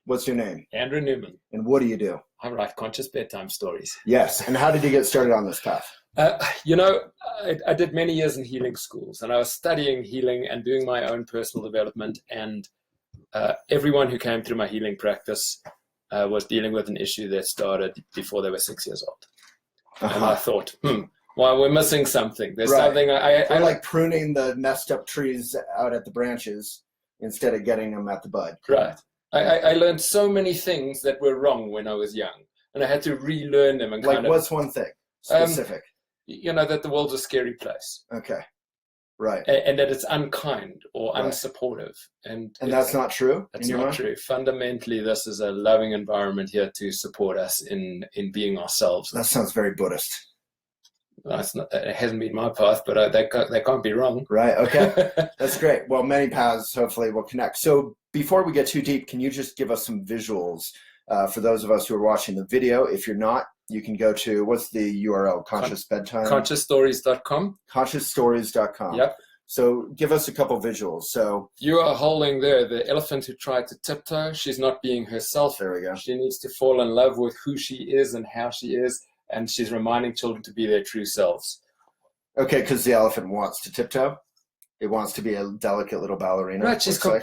What's your name? Andrew Newman. And what do you do? I write conscious bedtime stories. Yes. And how did you get started on this path? I did many years in healing schools, and I was studying healing and doing my own personal development. And everyone who came through my healing practice was dealing with an issue that started before they were 6 years old. And I thought, well, we're missing something. There's something I like pruning the messed up trees out at the branches instead of getting them at the bud. Right. I learned so many things that were wrong when I was young, and I had to relearn them. And what's one thing specific? That the world's a scary place. Okay. Right. And that it's unkind or unsupportive. And that's not true? That's not true. Fundamentally, this is a loving environment here to support us in being ourselves. That sounds very Buddhist. It hasn't been my path, but they can't be wrong. Right. Okay. That's great. Well, many paths hopefully will connect. So before we get too deep, can you just give us some visuals for those of us who are watching the video? If you're not, you can go to, what's the URL? Conscious Bedtime? ConsciousStories.com. ConsciousStories.com. Yep. So give us a couple visuals. So you are holding there the elephant who tried to tiptoe. She's not being herself. There we go. She needs to fall in love with who she is and how she is. And she's reminding children to be their true selves. Okay, because the elephant wants to tiptoe. It wants to be a delicate little ballerina. Right,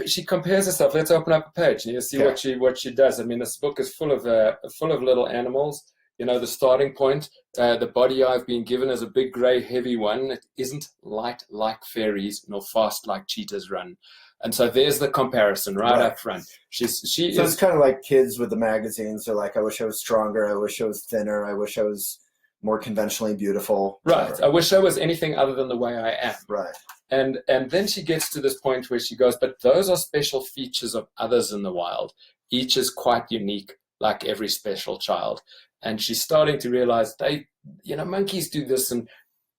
she compares herself. Let's open up a page and you'll see what she does. I mean, this book is full of little animals. The starting point, the body I've been given is a big, grey, heavy one. It isn't light like fairies, nor fast like cheetahs run. And so there's the comparison right up front. It's kind of like kids with the magazines. They're like, I wish I was stronger. I wish I was thinner. I wish I was more conventionally beautiful. Right. Whatever. I wish I was anything other than the way I am. Right. And then she gets to this point where she goes, but those are special features of others in the wild. Each is quite unique, like every special child. And she's starting to realize monkeys do this and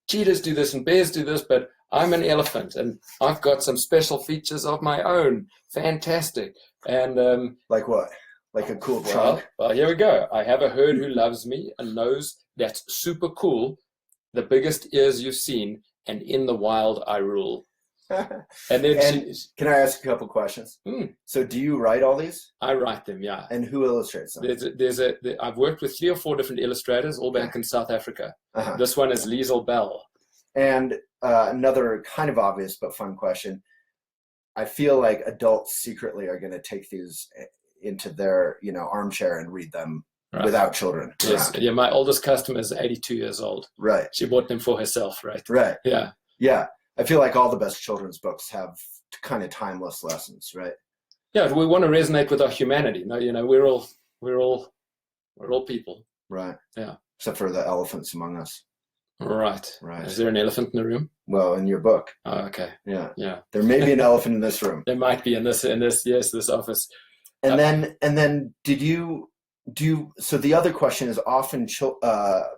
cheetahs do this and bears do this, but I'm an elephant and I've got some special features of my own. Fantastic. And like what? Like a cool trunk? Well, here we go. I have a herd who loves me, a nose that's super cool, the biggest ears you've seen, and in the wild I rule. And then can I ask a couple questions? So do you write all these? I write them, yeah. And who illustrates them? I've worked with 3 or 4 different illustrators, all back in South Africa. This one is Liesl Bell. And another kind of obvious but fun question. I feel like adults secretly are going to take these into their armchair and read them without children. Yes. Yeah, my oldest customer is 82 years old. Right. She bought them for herself, right? Right. Yeah. Yeah. I feel like all the best children's books have kind of timeless lessons, right? Yeah, we want to resonate with our humanity. We're all people. Right. Yeah. Except for the elephants among us. Right. Right. Is there an elephant in the room? Well, in your book. Oh, okay. Yeah. Yeah. There may be an elephant in this room. There might be in this office. And then so the other question is often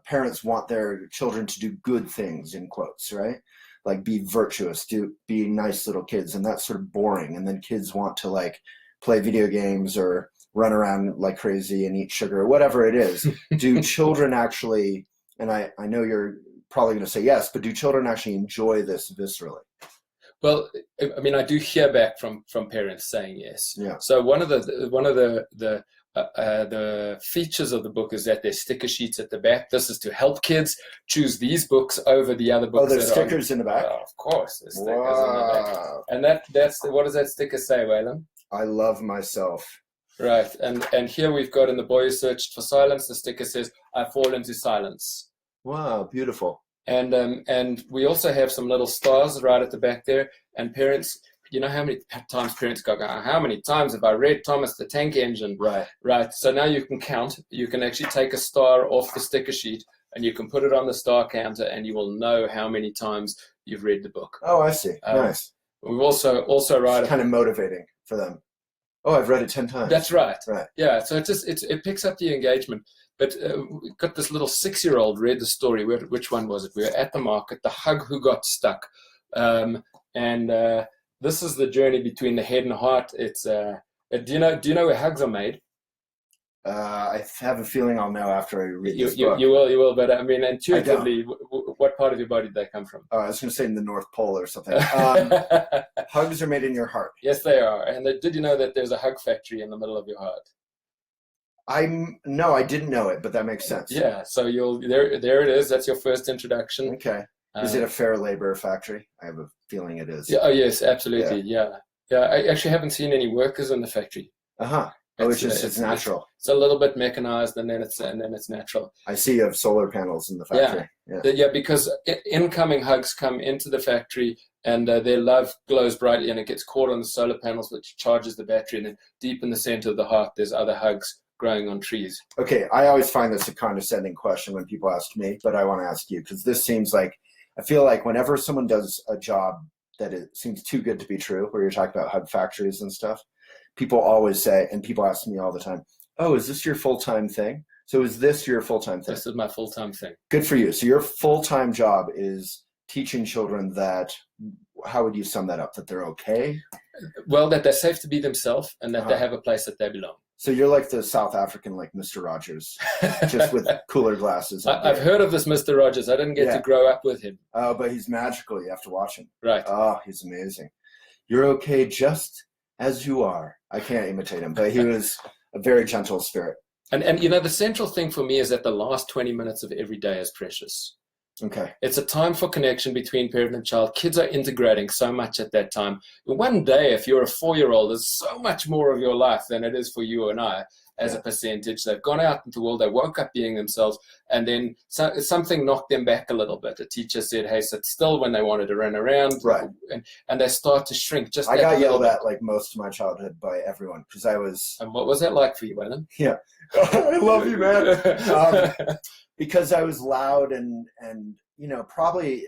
parents want their children to do good things, in quotes, right? Like be virtuous, be nice little kids, and that's sort of boring. And then kids want to like play video games or run around like crazy and eat sugar or whatever it is. Do children actually, and I know you're probably going to say yes, but do children actually enjoy this viscerally? Well, I mean, I do hear back from parents saying yes. Yeah. So one of the features of the book is that there's sticker sheets at the back. This is to help kids choose these books over the other books. Oh, there's stickers in the back? Oh, of course, there's stickers in the back. And that's what does that sticker say, Waylon? I love myself. Right. And here we've got in the boy who searched for silence, the sticker says, I fall into silence. Wow, beautiful. And we also have some little stars right at the back there. And parents, how many times parents go, how many times have I read Thomas the Tank Engine? Right. Right. So now you can count. You can actually take a star off the sticker sheet and you can put it on the star counter and you will know how many times you've read the book. Oh, I see. Nice. We've also write. It's kind of motivating for them. Oh, I've read it 10 times. That's right. Right. Yeah. So it picks up the engagement. But we got this little 6-year-old read the story. Which one was it? We were at the market. The hug who got stuck. This is the journey between the head and heart. It's do you know where hugs are made? I have a feeling I'll know after I read this book. You will. But I mean, intuitively, what part of your body did they come from? I was going to say in the North Pole or something. Hugs are made in your heart. Yes, they are. And did you know that there's a hug factory in the middle of your heart? No, I didn't know it, but that makes sense. Yeah. So there it is. That's your first introduction. Okay. Is it a fair labor factory? I have a feeling it is. Yeah. Oh, yes, absolutely. Yeah. I actually haven't seen any workers in the factory. Uh-huh. Oh, it's natural. It's a little bit mechanized, and then it's natural. I see you have solar panels in the factory. Yeah, because incoming hugs come into the factory, and their love glows brightly, and it gets caught on the solar panels, which charges the battery, and then deep in the center of the heart, there's other hugs growing on trees. Okay, I always find this a condescending question when people ask me, but I want to ask you, because this seems like, I feel like whenever someone does a job that it seems too good to be true, where you're talking about hug factories and stuff, people always say, and people ask me all the time, oh, is this your full-time thing? So is this your full-time thing? This is my full-time thing. Good for you. So your full-time job is teaching children that, how would you sum that up? That they're okay? Well, that they're safe to be themselves, and that they have a place that they belong. So you're like the South African, like Mr. Rogers, just with cooler glasses. I've heard of this Mr. Rogers. I didn't get to grow up with him. Oh, but he's magical. You have to watch him. Right. Oh, he's amazing. You're okay just as you are. I can't imitate him, but he was a very gentle spirit. And you know, the central thing for me is that the last 20 minutes of every day is precious. Okay. It's a time for connection between parent and child. Kids are integrating so much at that time. One day, if you're a 4-year-old, there's so much more of your life than it is for you and I as a percentage. They've gone out into the world, they woke up being themselves, and then something knocked them back a little bit. A teacher said, hey, sit still, when they wanted to run around. Right. And they start to shrink. Just I got yelled at like most of my childhood by everyone because I was... And what was that like for you, Waylon? Yeah. I love you, man. Because I was loud and you know, probably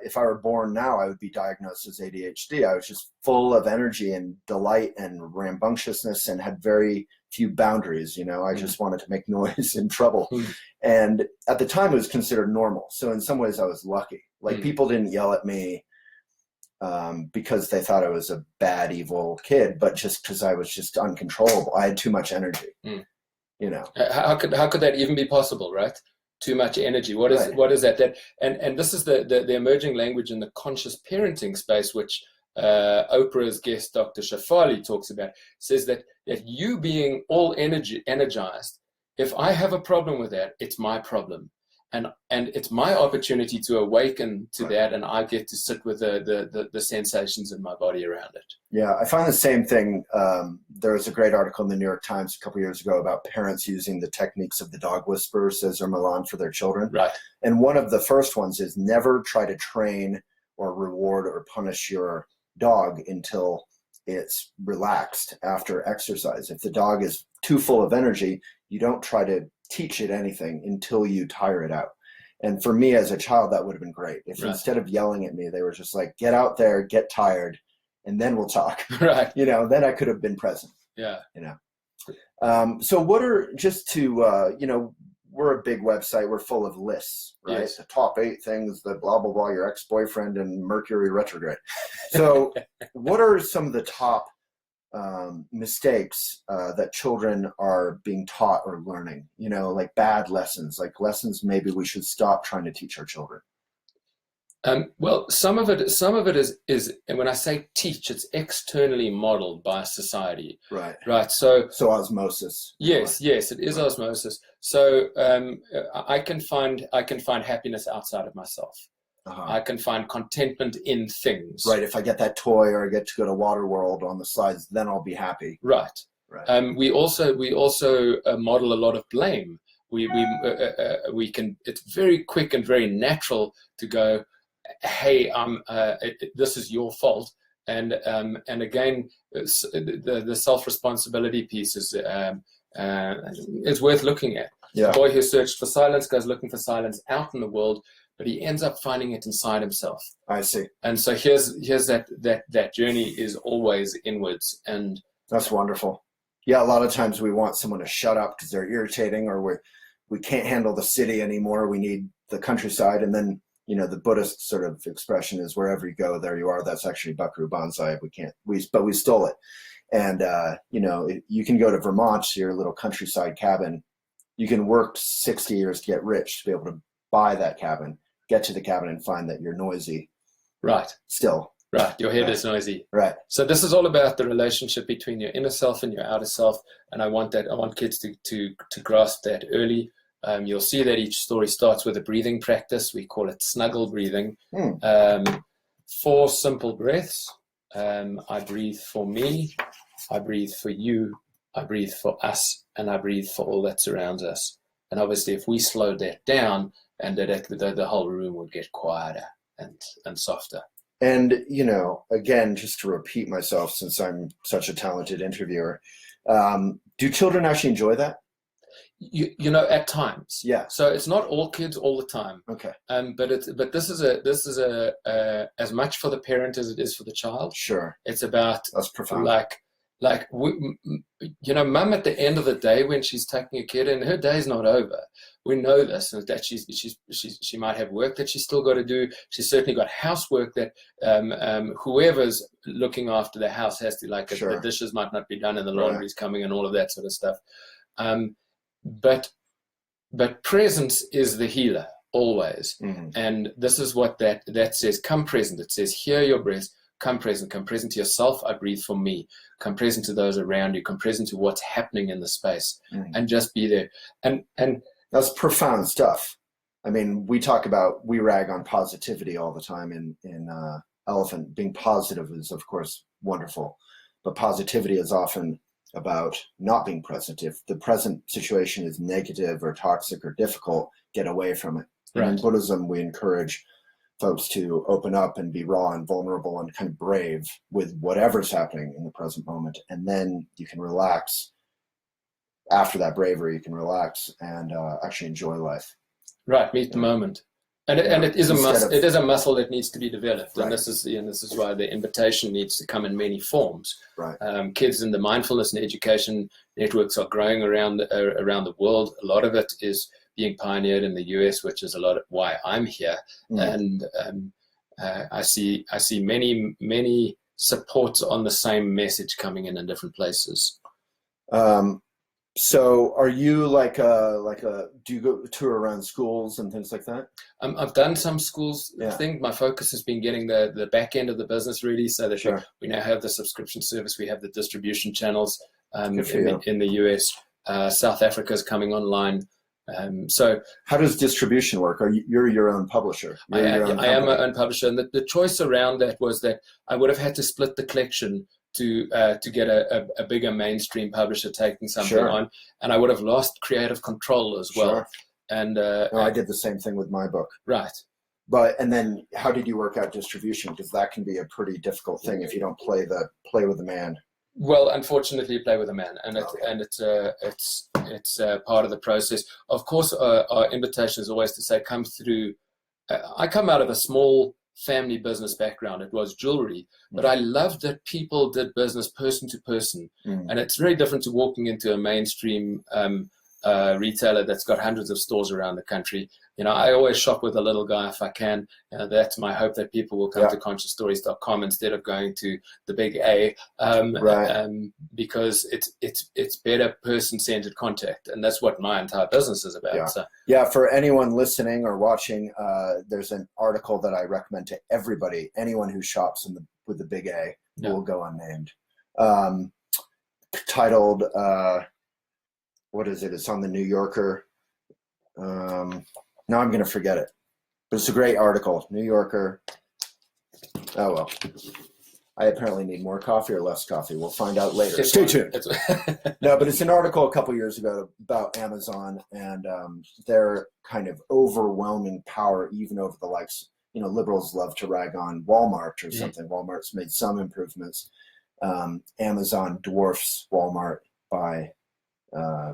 if I were born now, I would be diagnosed as ADHD. I was just full of energy and delight and rambunctiousness and had very few boundaries. You know, I just wanted to make noise and trouble. And at the time, it was considered normal. So in some ways, I was lucky. Like people didn't yell at me because they thought I was a bad, evil kid, but just because I was just uncontrollable. I had too much energy. You know, how could that even be possible, right? Too much energy. What is that? And this is the emerging language in the conscious parenting space, which Oprah's guest Dr. Shafali talks about. Says that you being all energized, if I have a problem with that, it's my problem, and it's my opportunity to awaken to that, and I get to sit with the sensations in my body around it. Yeah, I find the same thing. There was a great article in the New York Times a couple years ago about parents using the techniques of the dog whisperer, Cesar Millan, for their children. Right. And one of the first ones is never try to train or reward or punish your dog until it's relaxed after exercise. If the dog is too full of energy, you don't try to teach it anything until you tire it out. And for me as a child, that would have been great. If instead of yelling at me, they were just like, get out there, get tired, and then we'll talk. Right. You know, then I could have been present. Yeah. You know. So what are, just to, you know, we're a big website. We're full of lists, right? Yes. The top 8 things, the blah, blah, blah, your ex-boyfriend and Mercury retrograde. So what are some of the top mistakes that children are being taught or learning, you know, like bad lessons, like lessons maybe we should stop trying to teach our children? Well, some of it is, and when I say teach, it's externally modeled by society. Right. Right. So osmosis. Yes, it is osmosis. So I can find happiness outside of myself. I can find contentment in things. Right. If I get that toy or I get to go to Waterworld on the slides, then I'll be happy. Right. Right. We also model a lot of blame. We can. It's very quick and very natural to go, hey, this is your fault, and again, the self-responsibility piece is worth looking at. Yeah. The boy who searched for silence goes looking for silence out in the world, but he ends up finding it inside himself. I see. And so here's that journey is always inwards, and that's wonderful. Yeah, a lot of times we want someone to shut up because they're irritating, or we can't handle the city anymore. We need the countryside, and then, you know, the Buddhist sort of expression is wherever you go, there you are. That's actually Buckaroo Banzai. But we stole it. And, you know, you can go to Vermont to your little countryside cabin. You can work 60 years to get rich to be able to buy that cabin. get to the cabin and find that you're noisy. Right. Still. Right. Your head is noisy. Right. So this is all about the relationship between your inner self and your outer self. And I want kids to grasp that early. You'll see that each story starts with a breathing practice. We call it snuggle breathing. 4 simple breaths. I breathe for me. I breathe for you. I breathe for us. And I breathe for all that surrounds us. And obviously, if we slowed that down, and the whole room would get quieter and softer. And, again, just to repeat myself, since I'm such a talented interviewer, do children actually enjoy that? At times. Yeah. So it's not all kids all the time. Okay. But this is a as much for the parent as it is for the child. Sure. It's about, that's profound. Mum at the end of the day when she's taking a kid in, her day's not over. We know this, and that she might have work that she's still got to do. She's certainly got housework that whoever's looking after the house has to, like, sure. the dishes might not be done and the laundry's coming and all of that sort of stuff. But presence is the healer always. Mm-hmm. And this is what that says. Come present. It says, hear your breath. Come present to yourself. I breathe for me. Come present to those around you. Come present to what's happening in the space, and just be there. And that's profound stuff. I mean, we rag on positivity all the time in Elephant. Being positive is, of course, wonderful, but positivity is often about not being present. If the present situation is negative or toxic or difficult, get away from it. Right. And in Buddhism, we encourage folks to open up and be raw and vulnerable and kind of brave with whatever's happening in the present moment. And then you can relax. After that bravery, you can relax and actually enjoy life. Right, meet the moment. And it is it is a muscle that needs to be developed. Right. And this is why the invitation needs to come in many forms. Right. Kids in the mindfulness and education networks are growing around the world. A lot of it is being pioneered in the US, which is a lot of why I'm here. And I see many supports on the same message coming in different places. So are you do you go tour around schools and things like that? I've done some schools. I think my focus has been getting the back end of the business ready, so that we now have the subscription service, we have the distribution channels in the US. South Africa is coming online. So how does distribution work? You're your own publisher? I am my own publisher, and the choice around that was that I would have had to split the collection to get a bigger mainstream publisher taking something on, and I would have lost creative control as well. Sure. And I did the same thing with my book. Right. And then how did you work out distribution? Because that can be a pretty difficult thing if you don't play with the man. Well, unfortunately, you play with a man, and it's part of the process. Of course, our invitation is always to say, come through. I come out of a small family business background. It was jewelry, but I loved that people did business person to person, and it's very different to walking into a mainstream retailer that's got hundreds of stores around the country. I always shop with a little guy if I can. That's my hope, that people will come to consciousstories.com instead of going to the big A, because it's better person-centered contact, and that's what my entire business is about. For anyone listening or watching, there's an article that I recommend to everybody, anyone who shops with the big A, who will go unnamed, titled what is it? It's on the New Yorker. Now I'm going to forget it, but it's a great article. New Yorker. Oh, well. I apparently need more coffee or less coffee. We'll find out later. Stay tuned. No, but it's an article a couple years ago about Amazon and their kind of overwhelming power, even over the likes. Liberals love to rag on Walmart or something. Walmart's made some improvements. Amazon dwarfs Walmart by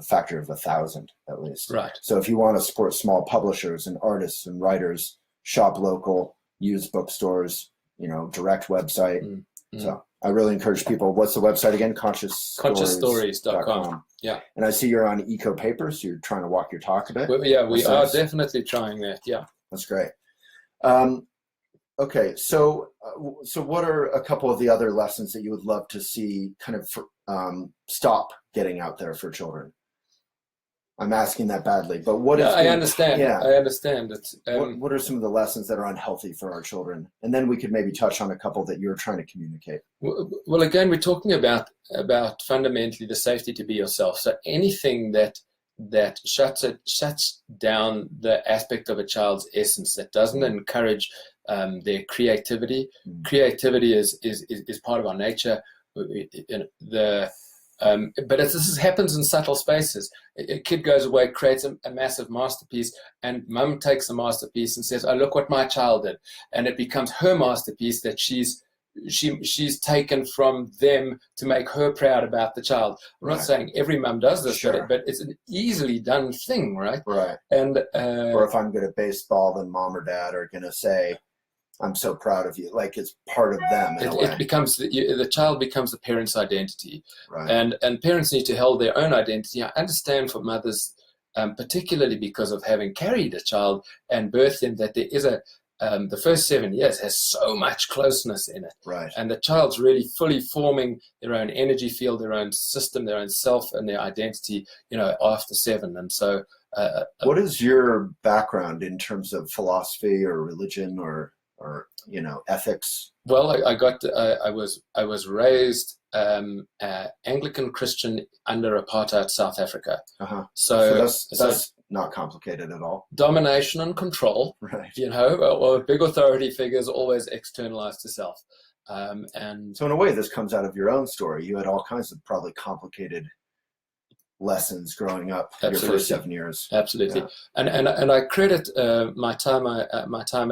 factor of 1,000 at least. Right. So if you want to support small publishers and artists and writers, shop local, use bookstores, direct website. So I really encourage people. What's the website again? ConsciousStories.com. Yeah. And I see you're on Eco Papers. So you're trying to walk your talk a bit. We are definitely trying that. Yeah. That's great. Okay. So what are a couple of the other lessons that you would love to see kind of stop getting out there for children? I'm asking that badly, but what is? I understand. Yeah, I understand. It's, what are some of the lessons that are unhealthy for our children? And then we could maybe touch on a couple that you're trying to communicate. well, again, we're talking about fundamentally the safety to be yourself. So anything that shuts down the aspect of a child's essence, that doesn't encourage their creativity. Creativity is part of our nature. But this happens in subtle spaces. A kid goes away, creates a massive masterpiece, and mum takes the masterpiece and says, "Oh, look what my child did," and it becomes her masterpiece that she's taken from them to make her proud about the child. I'm not saying every mum does this, Sure. but it's an easily done thing, right? Right. And or if I'm good at baseball, then mom or dad are going to say, "I'm so proud of you." Like it's part of them. It becomes the child becomes the parent's identity, right. and parents need to hold their own identity. I understand for mothers, particularly because of having carried a child and birthed him, that there is the first 7 years has so much closeness in it, right? And the child's really fully forming their own energy field, their own system, their own self, and their identity. After 7, and so. What is your background in terms of philosophy or religion or ethics? Well, I was raised Anglican Christian under apartheid South Africa. Uh-huh. So that's not complicated at all. Domination and control, right? Or big authority figures always externalized to self. And so in a way, this comes out of your own story. You had all kinds of probably complicated lessons growing up. Absolutely. Your first 7 years. Absolutely. Yeah. And I credit my time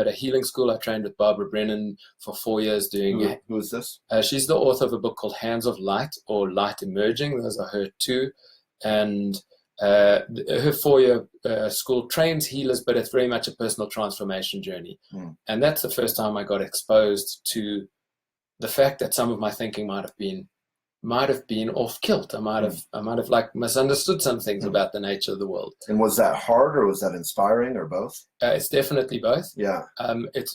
at a healing school. I trained with Barbara Brennan for 4 years doing. Who is this? She's the author of a book called Hands of Light or Light Emerging. Those are her two. And her 4-year school trains healers, but it's very much a personal transformation journey. And that's the first time I got exposed to the fact that some of my thinking might have been off kilt. I might have like misunderstood some things about the nature of the world. And was that hard or was that inspiring or both? It's definitely both. Yeah. It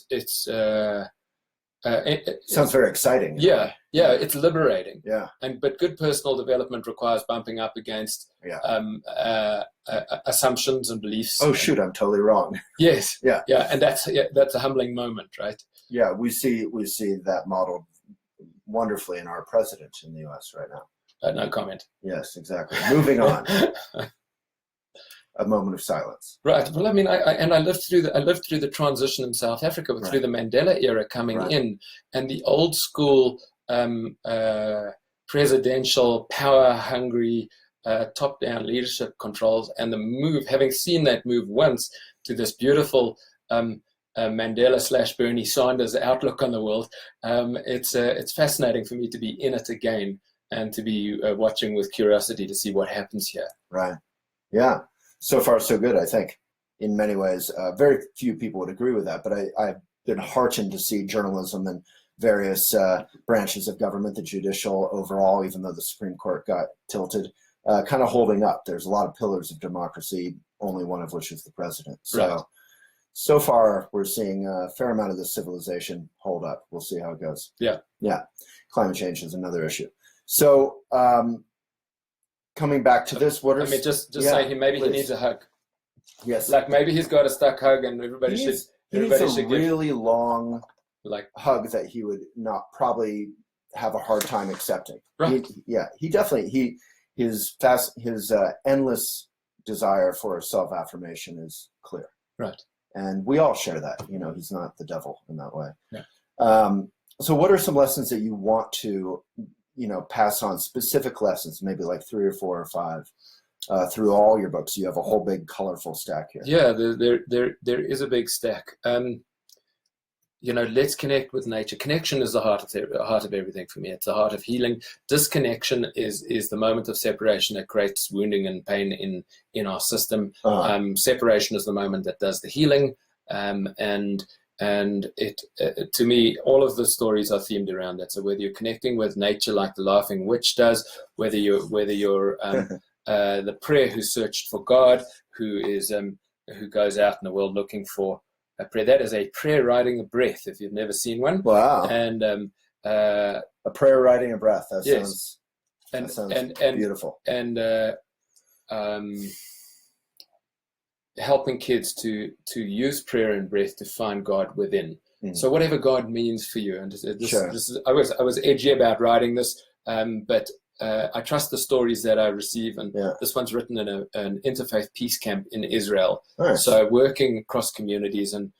sounds very exciting. Yeah. It's liberating. Yeah. But good personal development requires bumping up against assumptions and beliefs. Oh shoot, I'm totally wrong. Yes. Yeah. Yeah, and that's a humbling moment, right? Yeah, we see that modeled wonderfully in our president in the U.S. right now. No comment. Yes, exactly. Moving on. A moment of silence. Right. Well, I mean, I lived through the transition in South Africa, through the Mandela era coming in, and the old school presidential power hungry top-down leadership controls, and the move, having seen that move once to this beautiful Mandela / Bernie Sanders outlook on the world, it's fascinating for me to be in it again and to be watching with curiosity to see what happens here. Right. Yeah. So far, so good, I think, in many ways. Very few people would agree with that, but I've been heartened to see journalism and various branches of government, the judicial overall, even though the Supreme Court got tilted, kind of holding up. There's a lot of pillars of democracy, only one of which is the president. So far, we're seeing a fair amount of this civilization hold up. We'll see how it goes. Yeah. Yeah. Climate change is another issue. So, coming back to this, just say maybe he needs a hug. Yes. Like maybe he's got a stuck hug and everybody should really long hug that he would not probably have a hard time accepting. Right. His endless desire for self-affirmation is clear. Right. And we all share that. He's not the devil in that way. Yeah. So what are some lessons that you want to pass on, specific lessons, maybe like 3 or 4 or 5, through all your books? You have a whole big colorful stack here. Yeah, there is a big stack. Let's connect with nature. Connection is the heart of everything for me. It's the heart of healing. Disconnection is the moment of separation that creates wounding and pain in our system. Separation is the moment that does the healing. And it to me, all of the stories are themed around that. So whether you're connecting with nature like the Laughing Witch does, whether you're the prayer who searched for God, who goes out in the world looking for a prayer. That is a prayer riding a breath, if you've never seen one. Wow. And a prayer riding a breath. That yes. sounds beautiful. And helping kids to use prayer and breath to find God within. So whatever God means for you, and I was edgy about writing this, but I trust the stories that I receive, and this one's written in an interfaith peace camp in Israel. Nice. So working across communities, and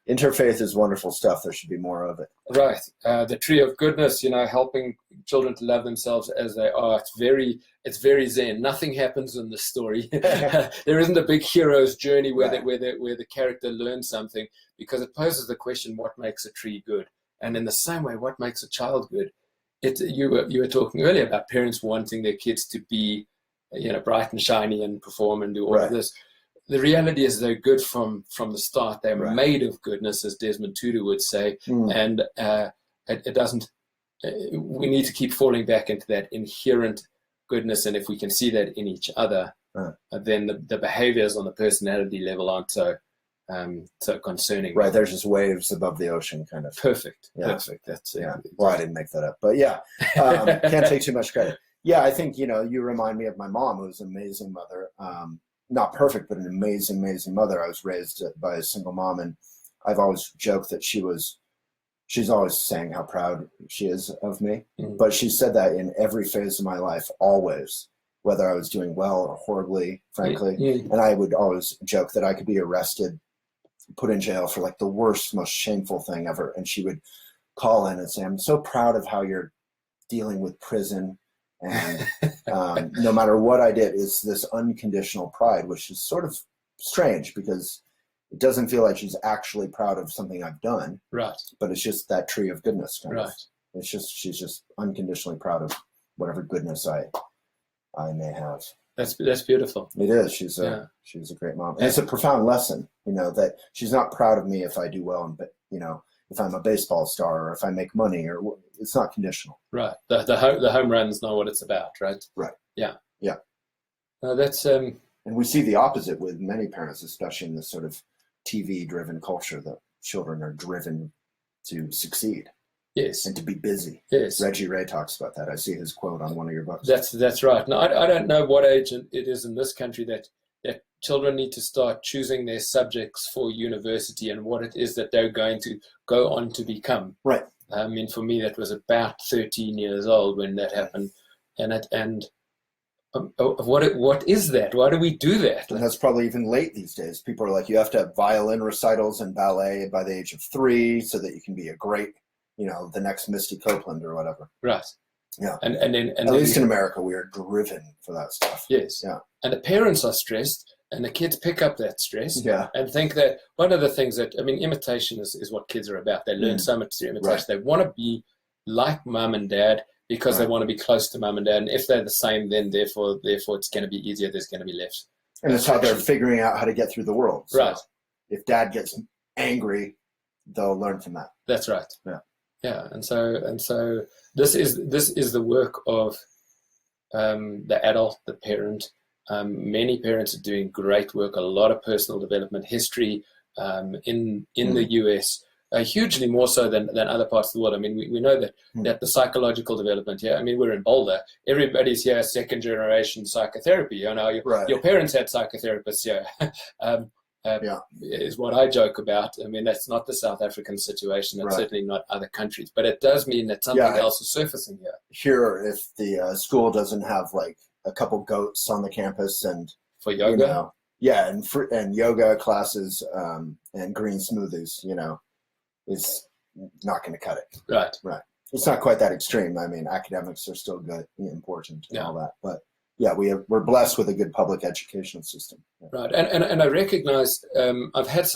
interfaith is wonderful stuff. There should be more of it. Right. The tree of goodness, helping children to love themselves as they are. It's very zen. Nothing happens in the story. There isn't a big hero's journey where the character learns something, because it poses the question, what makes a tree good? And in the same way, what makes a child good? You were talking earlier about parents wanting their kids to be, bright and shiny and perform and do all of this. The reality is they're good from the start. They're made of goodness, as Desmond Tutu would say, and it doesn't. We need to keep falling back into that inherent goodness, and if we can see that in each other, then the behaviors on the personality level aren't so concerning. Right, there's just waves above the ocean, kind of. Perfect. That's Well, I didn't make that up, but can't take too much credit. Yeah, I think you remind me of my mom, who was an amazing mother. Not perfect, but an amazing, amazing mother. I was raised by a single mom, and I've always joked that she's always saying how proud she is of me. But she said that in every phase of my life, always, whether I was doing well or horribly, frankly. And I would always joke that I could be arrested, put in jail for like the worst, most shameful thing ever. And she would call in and say, I'm so proud of how you're dealing with prison. And no matter what I did, it's this unconditional pride, which is sort of strange because it doesn't feel like she's actually proud of something I've done. Right. But it's just that tree of goodness. Kind of. It's just, she's just unconditionally proud of whatever goodness I may have. That's beautiful. It is. She's a great mom. And it's a profound lesson, that she's not proud of me if I do well, but if I'm a baseball star or if I make money, or it's not conditional. Right. The home run's not what it's about, right? Right. Yeah. Yeah. That's and we see the opposite with many parents, especially in this sort of TV-driven culture, that children are driven to succeed. Yes. And to be busy. Yes. Reggie Ray talks about that. I see his quote on one of your books. That's right. Now, I don't know what age it is in this country that children need to start choosing their subjects for university and what it is that they're going to go on to become. Right. I mean, for me, that was about 13 years old when that happened. What is that? Why do we do that? And that's probably even late these days. People are like, you have to have violin recitals and ballet by the age of 3 so that you can be a great, the next Misty Copeland or whatever. Right. Yeah. And at least in America, we are driven for that stuff. Yes. Yeah. And the parents are stressed, and the kids pick up that stress. Yeah. And think that one of the things imitation is what kids are about. They learn so much through imitation. Right. They want to be like mum and dad because they want to be close to mum and dad. And if they're the same, then therefore it's going to be easier. There's going to be less. And it's how they're figuring out how to get through the world. So right. If dad gets angry, they'll learn from that. That's right. Yeah. Yeah. And so this is the work of the adult, the parent. Many parents are doing great work, a lot of personal development history in the US, hugely more so than other parts of the world. I mean, we know that the psychological development here, I mean, we're in Boulder. Everybody's here, second generation psychotherapy. Your parents had psychotherapists here. Is what I joke about. I mean, that's not the South African situation. It's certainly not other countries. But it does mean that something else is surfacing here. Here, if the school doesn't have like a couple goats on the campus and for yoga, and yoga classes and green smoothies, is not going to cut it. Right. It's not quite that extreme. I mean, academics are still good, important, and all that, but. Yeah, we're blessed with a good public educational system. Yeah. Right, and I recognize I've had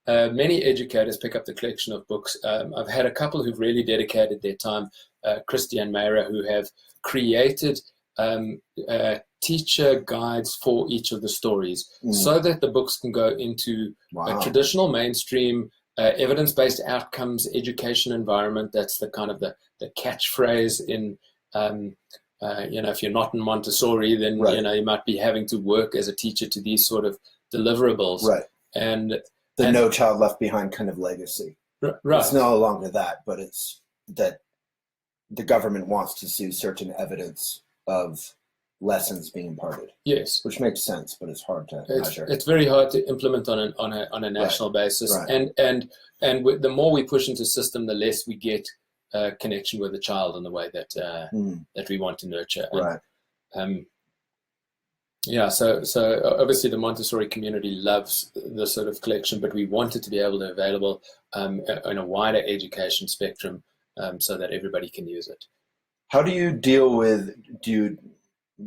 many educators pick up the collection of books. I've had a couple who've really dedicated their time, Christy and Mayra, who have created teacher guides for each of the stories so that the books can go into a traditional mainstream evidence-based outcomes education environment. That's the kind of the catchphrase in if you're not in Montessori, then you might be having to work as a teacher to these sort of deliverables. Right. And No Child Left Behind kind of legacy. Right. It's no longer that, but it's that the government wants to see certain evidence of lessons being imparted. Yes, which makes sense, but it's hard to measure. It's very hard to implement on a national basis, Right. and the more we push into system, the less we get connection with the child in the way that that we want to nurture. Right. And, yeah, so obviously the Montessori community loves this sort of collection, but we want it to be able to available in a wider education spectrum, so that everybody can use it. How do you deal with, do you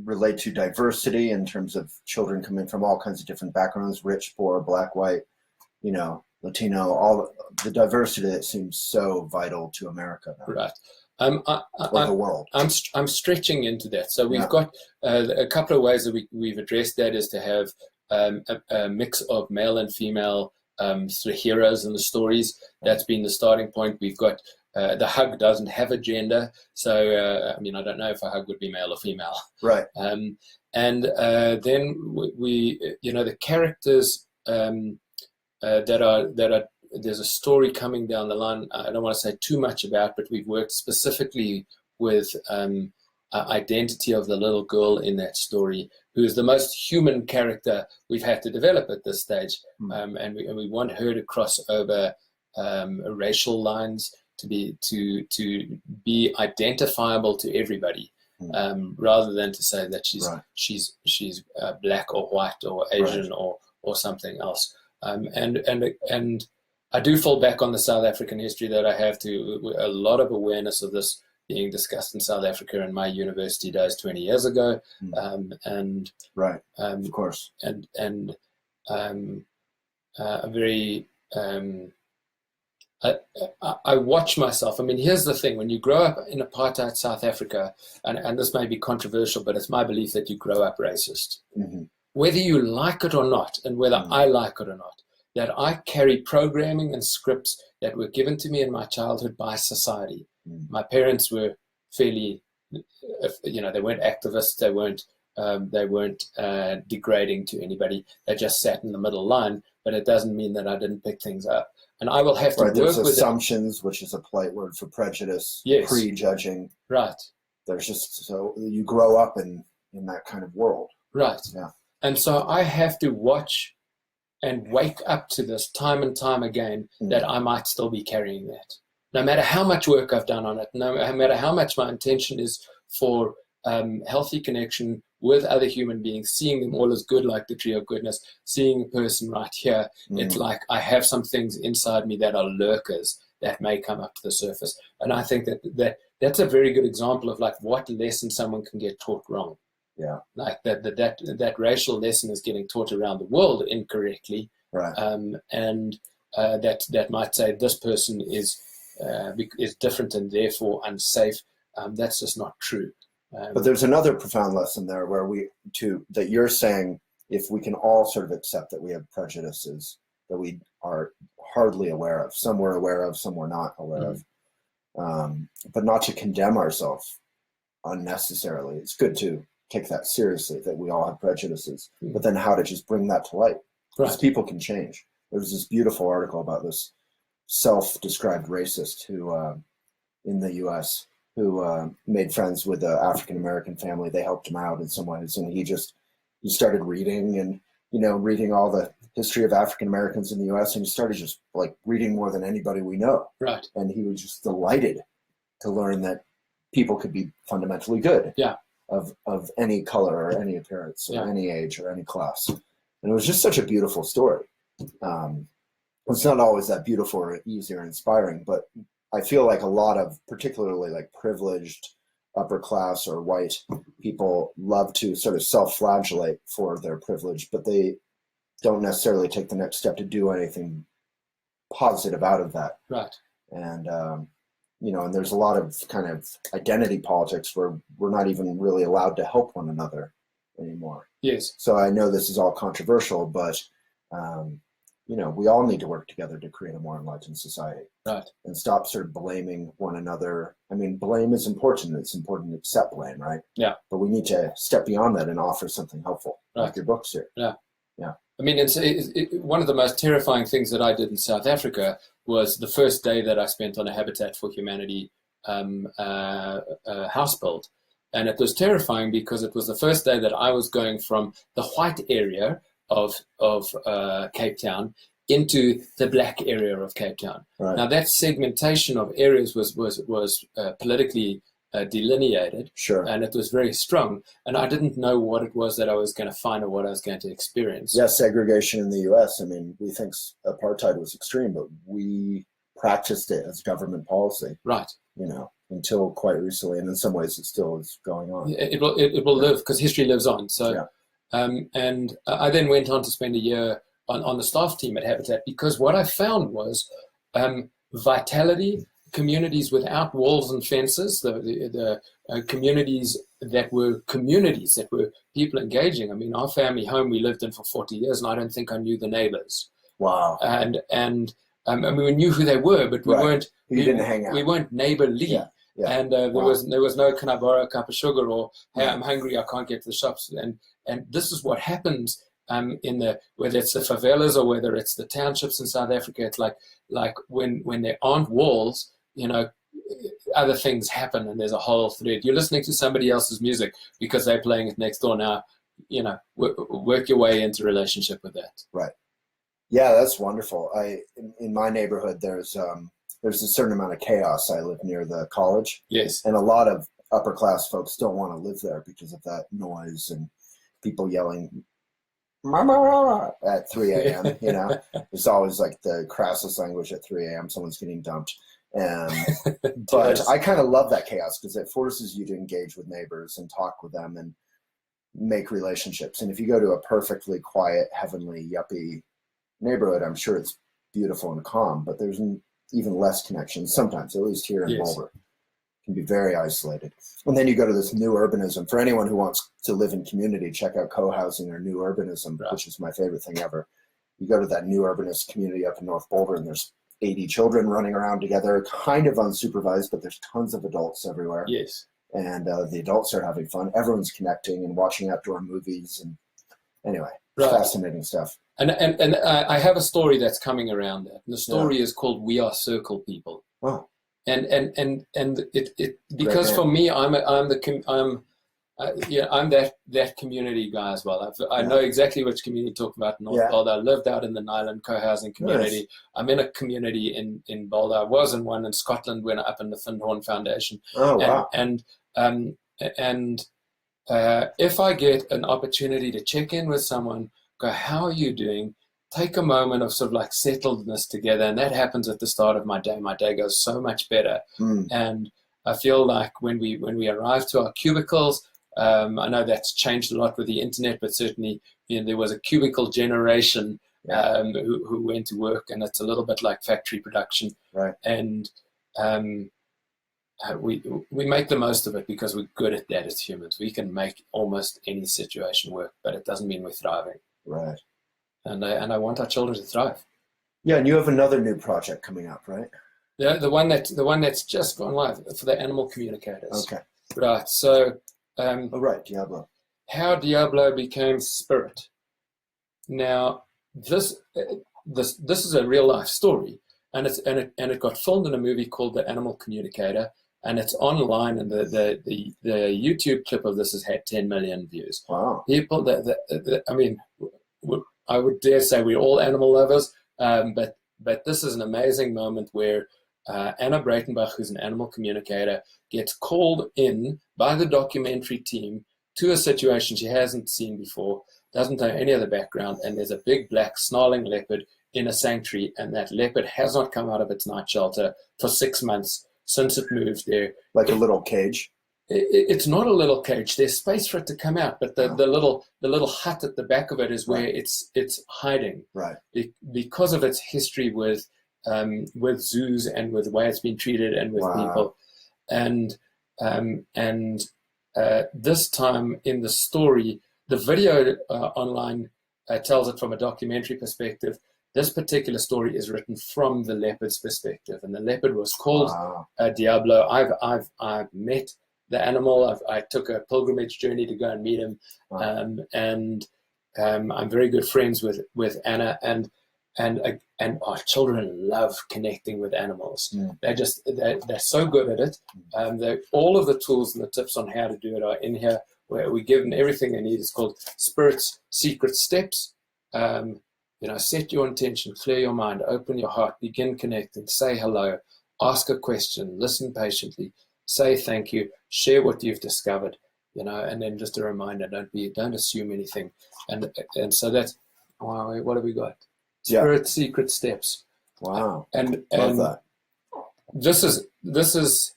relate to diversity in terms of children coming from all kinds of different backgrounds, rich, poor, black, white, Latino, all the diversity that seems so vital to America now. Right. Or the world. I'm stretching into that. So we've got a couple of ways that we've addressed that is to have a mix of male and female sort of heroes in the stories. That's been the starting point. We've got the hug doesn't have a gender, so I don't know if a hug would be male or female. Right. And then we the characters that are there's a story coming down the line. I don't want to say too much about, but we've worked specifically with identity of the little girl in that story, who is the most human character we've had to develop at this stage, and we want her to cross over racial lines, to be identifiable to everybody, rather than to say that she's black or white or Asian or something else. And I do fall back on the South African history that I have a lot of awareness of this being discussed in South Africa in my university days 20 years ago. Of course. And a very, I watch myself. Here's the thing: when you grow up in apartheid South Africa, and this may be controversial, but it's my belief that you grow up racist. Mm-hmm. Whether you like it or not, and whether I like it or not, that I carry programming and scripts that were given to me in my childhood by society. My parents were fairly, they weren't activists, they weren't degrading to anybody. They just sat in the middle line, but it doesn't mean that I didn't pick things up. And I will have to work with assumptions, which is a polite word for prejudice, prejudging. Right. There's just, so you grow up in that kind of world. Right. Yeah. And so I have to watch and wake up to this time and time again, that I might still be carrying that. No matter how much work I've done on it, no matter how much my intention is for healthy connection with other human beings, seeing them all as good, like the tree of goodness, seeing a person right here, it's like I have some things inside me that are lurkers that may come up to the surface. And I think that's a very good example of like what lesson someone can get taught wrong. Yeah, like that racial lesson is getting taught around the world incorrectly, right? And that might say this person is different and therefore unsafe. That's just not true. But there's another profound lesson there where that you're saying, if we can all sort of accept that we have prejudices that we are hardly aware of, some we're aware of, some we're not aware of, but not to condemn ourselves unnecessarily. It's good to take that seriously, that we all have prejudices, but then how to just bring that to light. Because people can change. There was this beautiful article about this self-described racist who, in the US, who made friends with an African-American family. They helped him out in some ways. And he started reading and, reading all the history of African-Americans in the US. And he started just like reading more than anybody we know. Right. And he was just delighted to learn that people could be fundamentally good. Yeah. Of any color or any appearance or any age or any class. And it was just such a beautiful story. It's not always that beautiful or easy or inspiring, but I feel like a lot of particularly like privileged upper class or white people love to sort of self-flagellate for their privilege, but they don't necessarily take the next step to do anything positive out of that. Right. And, and there's a lot of kind of identity politics where we're not even really allowed to help one another anymore. Yes. So I know this is all controversial, but, we all need to work together to create a more enlightened society. Right. And stop sort of blaming one another. Blame is important. It's important to accept blame, right? Yeah. But we need to step beyond that and offer something helpful, like your books here. Yeah. Yeah. It's one of the most terrifying things that I did in South Africa was the first day that I spent on a Habitat for Humanity house build. And it was terrifying because it was the first day that I was going from the white area of Cape Town into the black area of Cape Town. Right. Now that segmentation of areas was politically delineated, Sure. and it was very strong. And I didn't know what it was that I was going to find or what I was going to experience. Yeah, segregation in the U.S. I mean, we think apartheid was extreme, but we practiced it as government policy. Right. You know, until quite recently, and in some ways, it still is going on. It will live because history lives on. So, yeah. And I then went on to spend a year on the staff team at Habitat, because what I found was vitality, communities without walls and fences, the communities that were people engaging. I mean, our family home we lived in for 40 years, and I don't think I knew the neighbors. Wow. And I mean, we knew who they were, but we weren't. You didn't hang out. We weren't neighborly. Yeah. Yeah. And there was no, can I borrow a cup of sugar, or hey, I'm hungry, I can't get to the shops. And this is what happens whether it's the favelas or whether it's the townships in South Africa. It's like when there aren't walls, you know, other things happen, and there's a whole thread. You're listening to somebody else's music because they're playing it next door. Now, you know, work your way into relationship with that. Right. Yeah, that's wonderful. In my neighborhood, there's a certain amount of chaos. I live near the college. Yes. And a lot of upper class folks don't want to live there because of that noise and people yelling "Mama" at 3 a.m. You know, it's always like the crassest language at 3 a.m. Someone's getting dumped. But Yes. I kind of love that chaos because it forces you to engage with neighbors and talk with them and make relationships. And if you go to a perfectly quiet, heavenly, yuppie neighborhood, I'm sure it's beautiful and calm, but there's even less connection sometimes, at least here in Boulder. It can be very isolated. And then you go to this new urbanism. For anyone who wants to live in community, check out Cohousing or new urbanism, which is my favorite thing ever. You go to that new urbanist community up in North Boulder, and there's 80 children running around together, kind of unsupervised, but there's tons of adults everywhere. Yes. And the adults are having fun. Everyone's connecting and watching outdoor movies. And anyway, fascinating stuff. And I have a story that's coming around that. And the story is called "We Are Circle People." Oh. And it because for me, I'm that community guy as well. I know exactly which community you're talking about in North Boulder. I lived out in the Nyland Cohousing community. Nice. I'm in a community in Boulder. I was in one in Scotland when up in the Findhorn Foundation. Oh, wow. And if I get an opportunity to check in with someone, go, how are you doing? Take a moment of sort of like settledness together. And that happens at the start of my day. My day goes so much better. And I feel like when we arrive to our cubicles, I know that's changed a lot with the internet, but certainly, you know, there was a cubicle generation who went to work, and it's a little bit like factory production. Right. And we make the most of it because we're good at that as humans. We can make almost any situation work, but it doesn't mean we're thriving. Right. And I want our children to thrive. Yeah, and you have another new project coming up, right? Yeah, the one that's just gone live for the Animal Communicators. Okay. Right. So. Right, Diablo. How Diablo became spirit. Now, this is a real life story, and it got filmed in a movie called The Animal Communicator, and it's online. And the YouTube clip of this has had 10 million views. Wow. People I mean, I would dare say we're all animal lovers, but this is an amazing moment where Anna Breitenbach, who's an animal communicator, gets called in by the documentary team to a situation she hasn't seen before, doesn't know any of the background, and there's a big black snarling leopard in a sanctuary, and that leopard has not come out of its night shelter for 6 months since it moved there. Like a little cage? It's not a little cage. There's space for it to come out, but the little hut at the back of it is where it's hiding. Right. Because of its history with zoos and with the way it's been treated and with people. And this time in the story, the video online tells it from a documentary perspective. This particular story is written from the leopard's perspective, and the leopard was called Diablo. I've met the animal. I took a pilgrimage journey to go and meet him, and I'm very good friends with Anna. and our children love connecting with animals. Mm. They're so good at it. All of the tools and the tips on how to do it are in here, where we give them everything they need. It's called Spirit's Secret Steps. Set your intention, clear your mind, open your heart, begin connecting, say hello, ask a question, listen patiently, say thank you, share what you've discovered, and then just a reminder, don't assume anything. And so that's, wow, what have we got? Spirit's Secret Steps. Wow. And Love that. This is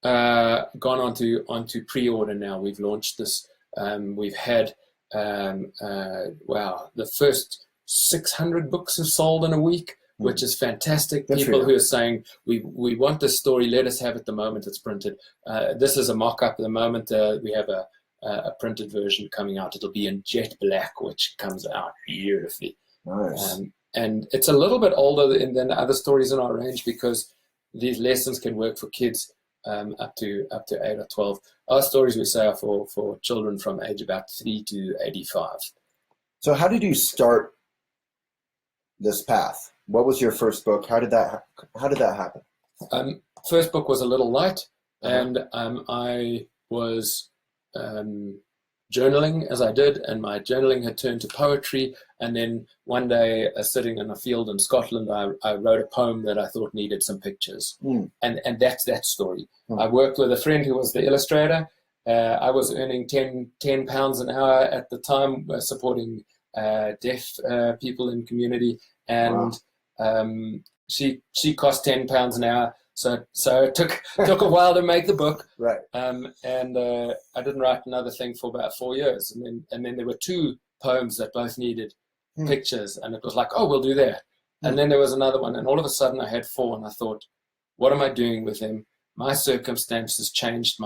gone onto pre-order now. We've launched this. We've had the first 600 books have sold in a week, which is fantastic. Good People who are saying we want this story, let us have it the moment it's printed. This is a mock-up at the moment. We have a printed version coming out. It'll be in jet black, which comes out beautifully. Nice. And it's a little bit older than the other stories in our range, because these lessons can work for kids up to 8 or 12. Our stories, we say, are for children from age about 3 to 85. So how did you start this path? What was your first book? How did that happen? First book was a little light, and I was journaling as I did, and my journaling had turned to poetry. And then one day, sitting in a field in Scotland, I wrote a poem that I thought needed some pictures. And that's that story. I worked with a friend who was the illustrator. I was earning 10 pounds an hour at the time, supporting deaf people in community. And she cost 10 pounds an hour. So it took a while to make the book, right? And I didn't write another thing for about 4 years, and then there were 2 poems that both needed pictures, and it was like, oh, we'll do that. And then there was another one, and all of a sudden I had 4, and I thought, what am I doing with them? My circumstances changed.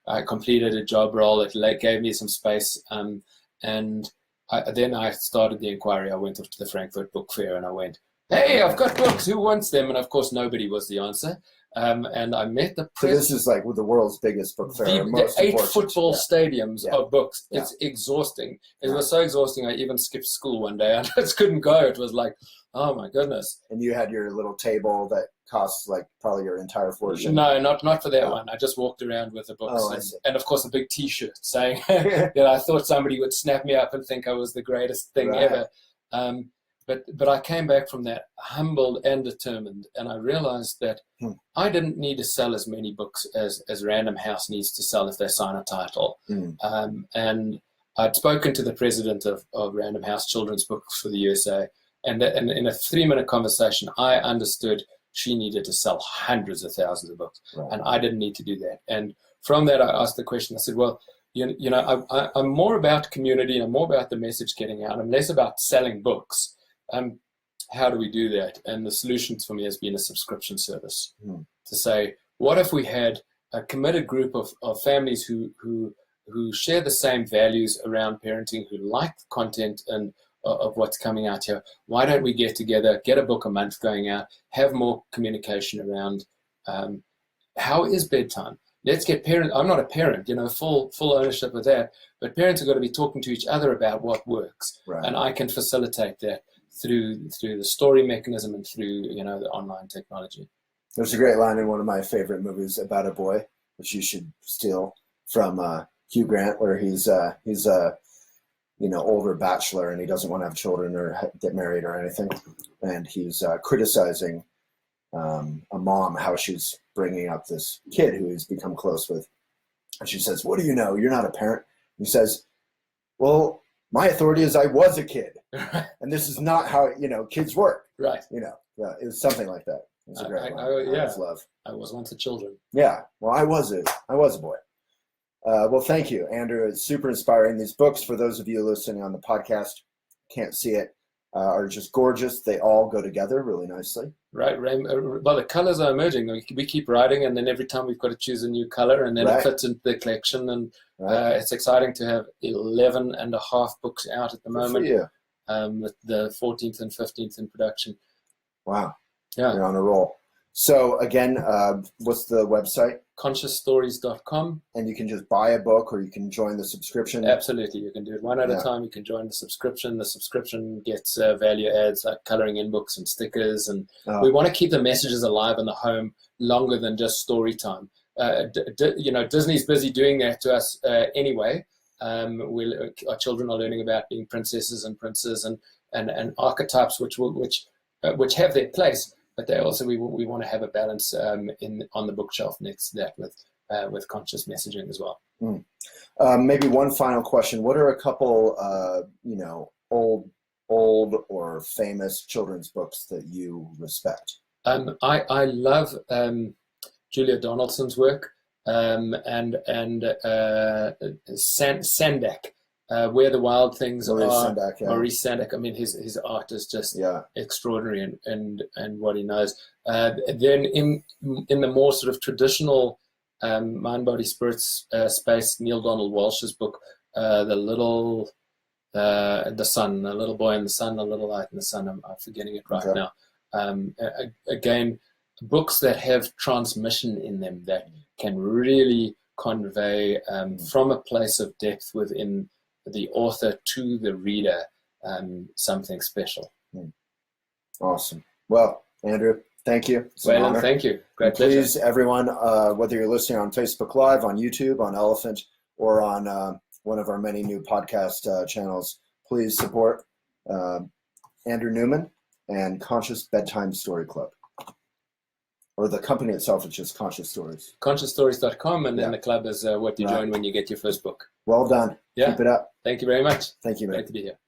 I completed a job role. It gave me some space, and then I started the inquiry. I went off to the Frankfurt Book Fair, and I went, hey, I've got books. Who wants them? And of course, nobody was the answer. And I met the So this is like the world's biggest book fair. the 8 football stadiums of books. Yeah. It's exhausting. It was so exhausting. I even skipped school one day. I just couldn't go. It was like, oh my goodness. And you had your little table that costs like probably your entire fortune. No, not for that one. I just walked around with the books, and of course a big T-shirt saying that I thought somebody would snap me up and think I was the greatest thing ever. But I came back from that humbled and determined, and I realized that I didn't need to sell as many books as Random House needs to sell if they sign a title. And I'd spoken to the president of Random House Children's Books for the USA, and in a 3-minute conversation, I understood she needed to sell hundreds of thousands of books, and I didn't need to do that. And from that, I asked the question. I said, well, I'm more about community, and I'm more about the message getting out. I'm less about selling books. How do we do that? And the solution for me has been a subscription service to say, what if we had a committed group of families who share the same values around parenting, who like the content and of what's coming out here? Why don't we get together, get a book a month going out, have more communication around how is bedtime? Let's get parents. I'm not a parent, full ownership of that, but parents have got to be talking to each other about what works, and I can facilitate that through the story mechanism and through the online technology. There's a great line in one of my favorite movies about a boy, which you should steal from Hugh Grant, where he's a older bachelor and he doesn't want to have children or get married or anything, and he's criticizing a mom how she's bringing up this kid who he's become close with, and she says, "What do you know? You're not a parent." He says, "Well, my authority is I was a kid, and this is not how kids work." Right. It was something like that. It was a great line. I was once a children. Yeah. Well, I was a boy. Well, thank you, Andrew. It's super inspiring. These books, for those of you listening on the podcast, can't see it, are just gorgeous. They all go together really nicely. Right. Well, the colors are emerging. We keep writing, and then every time we've got to choose a new color, and then it fits into the collection. And it's exciting to have 11 and a half books out at the moment. The 14th and 15th in production. Wow. Yeah. You're on a roll. So again, what's the website? consciousstories.com. And you can just buy a book, or you can join the subscription. Absolutely, you can do it one at a time. You can join the subscription. The subscription gets value adds like coloring in books and stickers, and we want to keep the messages alive in the home longer than just story time. Disney's busy doing that to us anyway. Our children are learning about being princesses and princes and archetypes, which have their place, but they also we want to have a balance on the bookshelf next to that with conscious messaging as well. Maybe one final question. What are a couple, old or famous children's books that you respect? I love Julia Donaldson's work and Sandak, Where the Wild Things Are. Sandak, yeah. Maurice Sandak. I mean, his art is just extraordinary, and what he knows. Then in the more sort of traditional mind, body, spirits space, Neil Donald Walsh's book, the sun, a little boy in the sun, a little light in the sun. I'm forgetting it right now. Again, books that have transmission in them that can really convey from a place of depth within the author to the reader something special. Awesome. Well, Andrew, thank you. Waylon, thank you. Great pleasure. Please, everyone, whether you're listening on Facebook Live, on YouTube, on Elephant, or on one of our many new podcast channels, please support Andrew Newman and Conscious Bedtime Story Club. Or the company itself is just Conscious Stories. Consciousstories.com, and then the club is what you join when you get your first book. Well done. Yeah. Keep it up. Thank you very much. Thank you, man. Great to be here.